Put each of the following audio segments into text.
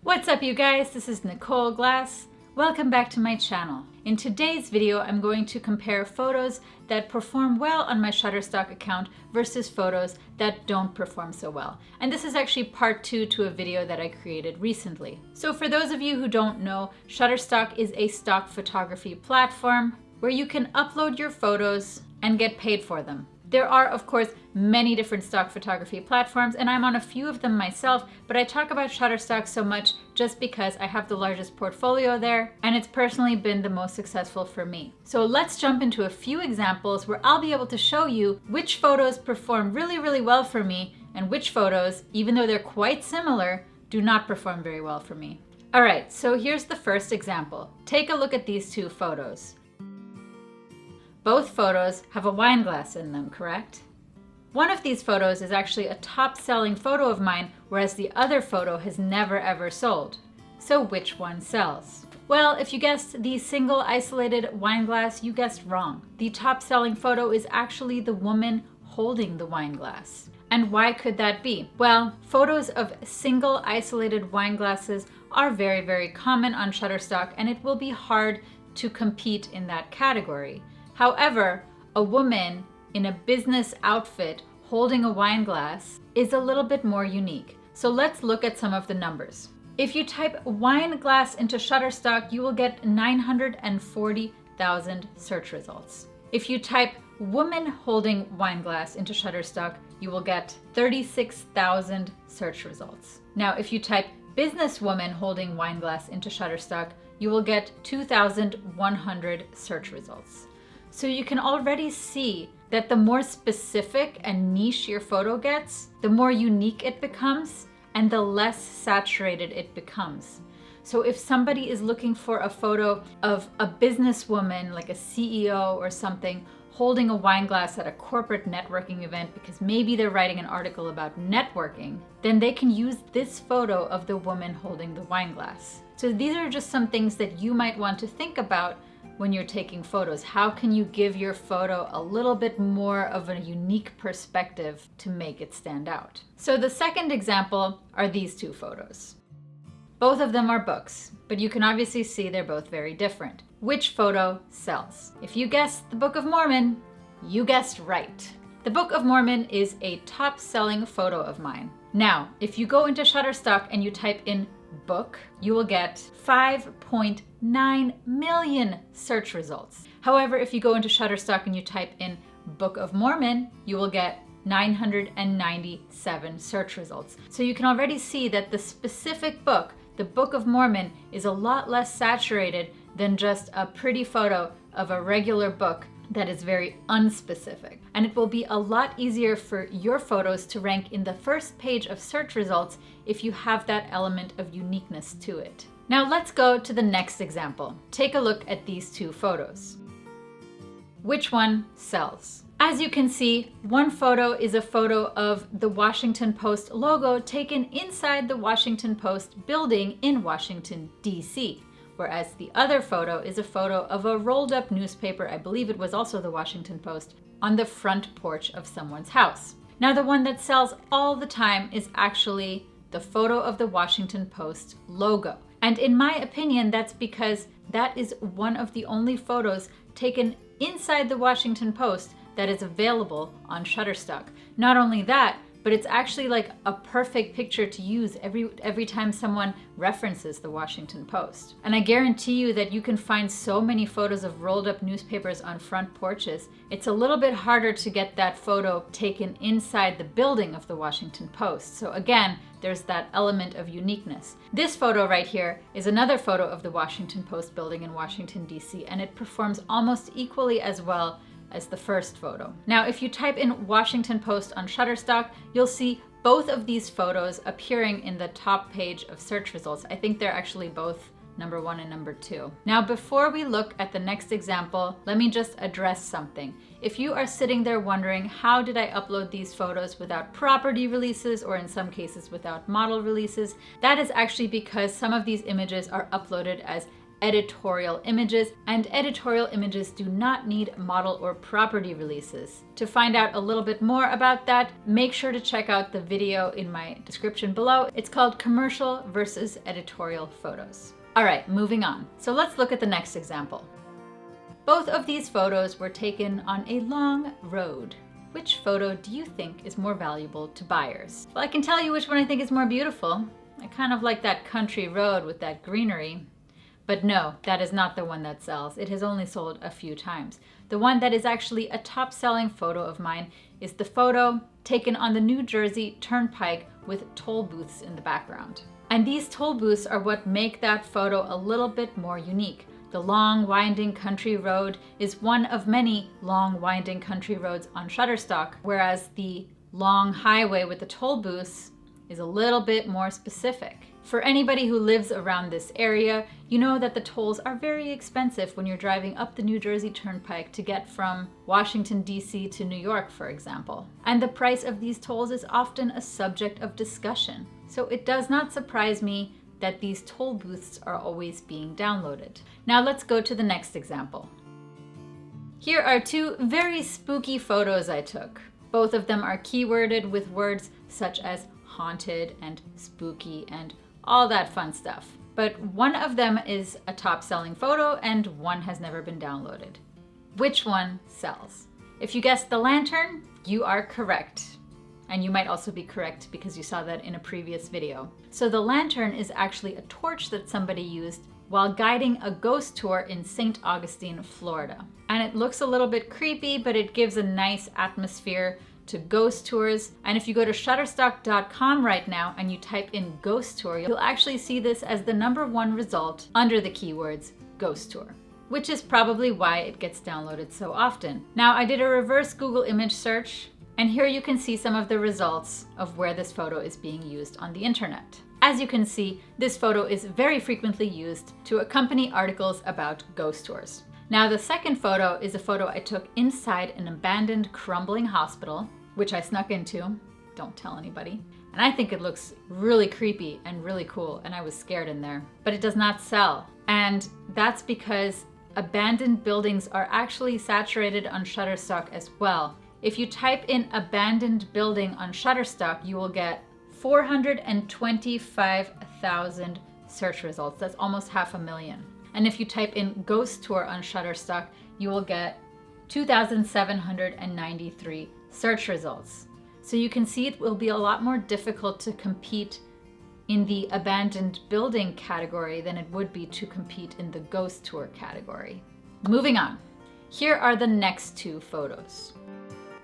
What's up, you guys? This is Nicole Glass. Welcome back to my channel. In today's video, I'm going to compare photos that perform well on my Shutterstock account versus photos that don't perform so well. And this is actually part 2 to a video that I created recently. So for those of you who don't know, Shutterstock is a stock photography platform where you can upload your photos and get paid for them. There are, of course, many different stock photography platforms, and I'm on a few of them myself, but I talk about Shutterstock so much just because I have the largest portfolio there, and it's personally been the most successful for me. So let's jump into a few examples where I'll be able to show you which photos perform really, really well for me, and which photos, even though they're quite similar, do not perform very well for me. All right, so here's the first example. Take a look at these two photos. Both photos have a wine glass in them, correct? One of these photos is actually a top-selling photo of mine, whereas the other photo has never ever sold. So which one sells? Well, if you guessed the single isolated wine glass, you guessed wrong. The top-selling photo is actually the woman holding the wine glass. And why could that be? Well, photos of single isolated wine glasses are very, very common on Shutterstock, and it will be hard to compete in that category. However, a woman in a business outfit holding a wine glass is a little bit more unique. So let's look at some of the numbers. If you type wine glass into Shutterstock, you will get 940,000 search results. If you type woman holding wine glass into Shutterstock, you will get 36,000 search results. Now, if you type businesswoman holding wine glass into Shutterstock, you will get 2,100 search results. So you can already see that the more specific and niche your photo gets, the more unique it becomes and the less saturated it becomes. So if somebody is looking for a photo of a businesswoman, like a CEO or something, holding a wine glass at a corporate networking event because maybe they're writing an article about networking, then they can use this photo of the woman holding the wine glass. So these are just some things that you might want to think about when you're taking photos. How can you give your photo a little bit more of a unique perspective to make it stand out? So the second example are these two photos. Both of them are books, but you can obviously see they're both very different. Which photo sells? If you guessed the Book of Mormon, you guessed right. The Book of Mormon is a top-selling photo of mine. Now, if you go into Shutterstock and you type in book, you will get 5.9 million search results. However, if you go into Shutterstock and you type in Book of Mormon, you will get 997 search results. So you can already see that the specific book, the Book of Mormon, is a lot less saturated than just a pretty photo of a regular book that is very unspecific. And it will be a lot easier for your photos to rank in the first page of search results if you have that element of uniqueness to it. Now let's go to the next example. Take a look at these two photos. Which one sells? As you can see, one photo is a photo of the Washington Post logo taken inside the Washington Post building in Washington, D.C. Whereas the other photo is a photo of a rolled up newspaper, I believe it was also the Washington Post, on the front porch of someone's house. Now the one that sells all the time is actually the photo of the Washington Post logo. And in my opinion, that's because that is one of the only photos taken inside the Washington Post that is available on Shutterstock. Not only that, but it's actually like a perfect picture to use every time someone references the Washington Post. And I guarantee you that you can find so many photos of rolled up newspapers on front porches. It's a little bit harder to get that photo taken inside the building of the Washington Post. So again, there's that element of uniqueness. This photo right here is another photo of the Washington Post building in Washington, D.C., and it performs almost equally as well as the first photo. Now, if you type in Washington Post on Shutterstock, you'll see both of these photos appearing in the top page of search results. I think they're actually both number 1 and number 2. Now, before we look at the next example, let me just address something. If you are sitting there wondering, how did I upload these photos without property releases, or in some cases without model releases, that is actually because some of these images are uploaded as editorial images, and editorial images do not need model or property releases. To find out a little bit more about that, make sure to check out the video in my description below. It's called Commercial versus Editorial Photos. All right, moving on. So let's look at the next example. Both of these photos were taken on a long road. Which photo do you think is more valuable to buyers? Well, I can tell you which one I think is more beautiful. I kind of like that country road with that greenery. But no, that is not the one that sells. It has only sold a few times. The one that is actually a top-selling photo of mine is the photo taken on the New Jersey Turnpike with toll booths in the background. And these toll booths are what make that photo a little bit more unique. The long, winding country road is one of many long, winding country roads on Shutterstock, whereas the long highway with the toll booths is a little bit more specific. For anybody who lives around this area, you know that the tolls are very expensive when you're driving up the New Jersey Turnpike to get from Washington, D.C. to New York, for example. And the price of these tolls is often a subject of discussion. So it does not surprise me that these toll booths are always being downloaded. Now let's go to the next example. Here are two very spooky photos I took. Both of them are keyworded with words such as haunted and spooky and all that fun stuff. But one of them is a top-selling photo and one has never been downloaded. Which one sells? If you guessed the lantern, you are correct. And you might also be correct because you saw that in a previous video. So the lantern is actually a torch that somebody used while guiding a ghost tour in St. Augustine, Florida. And it looks a little bit creepy, but it gives a nice atmosphere to ghost tours. And if you go to Shutterstock.com right now and you type in ghost tour, you'll actually see this as the #1 result under the keywords ghost tour, which is probably why it gets downloaded so often. Now, I did a reverse Google image search, and here you can see some of the results of where this photo is being used on the internet. As you can see, this photo is very frequently used to accompany articles about ghost tours. Now, the second photo is a photo I took inside an abandoned, crumbling hospital, which I snuck into. Don't tell anybody. And I think it looks really creepy and really cool, and I was scared in there. But it does not sell. And that's because abandoned buildings are actually saturated on Shutterstock as well. If you type in abandoned building on Shutterstock, you will get 425,000 search results. That's almost 500,000. And if you type in ghost tour on Shutterstock, you will get 2,793 search results. So you can see it will be a lot more difficult to compete in the abandoned building category than it would be to compete in the ghost tour category. Moving on. Here are the next two photos.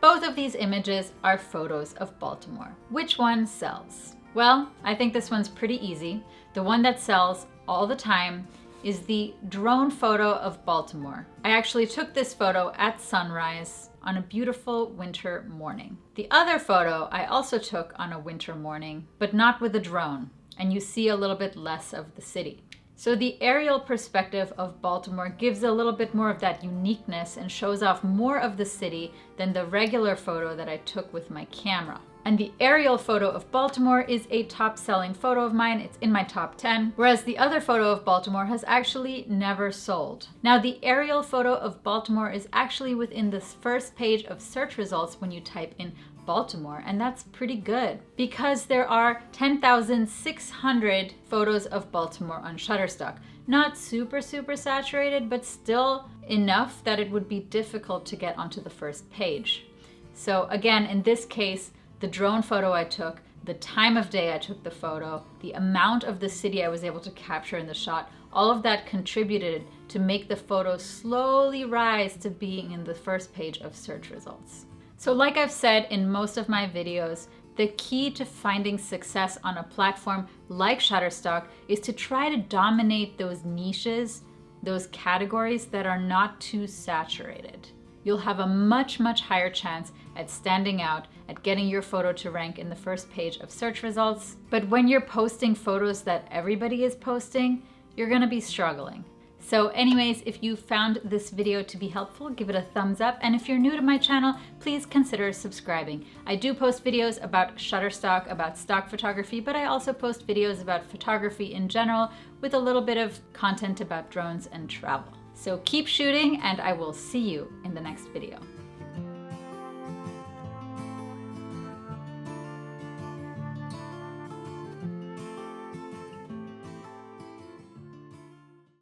Both of these images are photos of Baltimore. Which one sells? Well, I think this one's pretty easy. The one that sells all the time is the drone photo of Baltimore. I actually took this photo at sunrise on a beautiful winter morning. The other photo I also took on a winter morning, but not with a drone, and you see a little bit less of the city. So the aerial perspective of Baltimore gives a little bit more of that uniqueness and shows off more of the city than the regular photo that I took with my camera. And the aerial photo of Baltimore is a top-selling photo of mine. It's in my top 10, whereas the other photo of Baltimore has actually never sold. Now, the aerial photo of Baltimore is actually within the first page of search results when you type in Baltimore, and that's pretty good because there are 10,600 photos of Baltimore on Shutterstock. Not super saturated, but still enough that it would be difficult to get onto the first page. So again, in this case, the drone photo I took, the time of day I took the photo, the amount of the city I was able to capture in the shot, all of that contributed to make the photo slowly rise to being in the first page of search results. So like I've said in most of my videos, the key to finding success on a platform like Shutterstock is to try to dominate those niches, those categories that are not too saturated. You'll have a much higher chance at standing out, at getting your photo to rank in the first page of search results. But when you're posting photos that everybody is posting, you're gonna be struggling. So anyways, if you found this video to be helpful, give it a thumbs up. And if you're new to my channel, please consider subscribing. I do post videos about Shutterstock, about stock photography, but I also post videos about photography in general with a little bit of content about drones and travel. So keep shooting, and I will see you in the next video.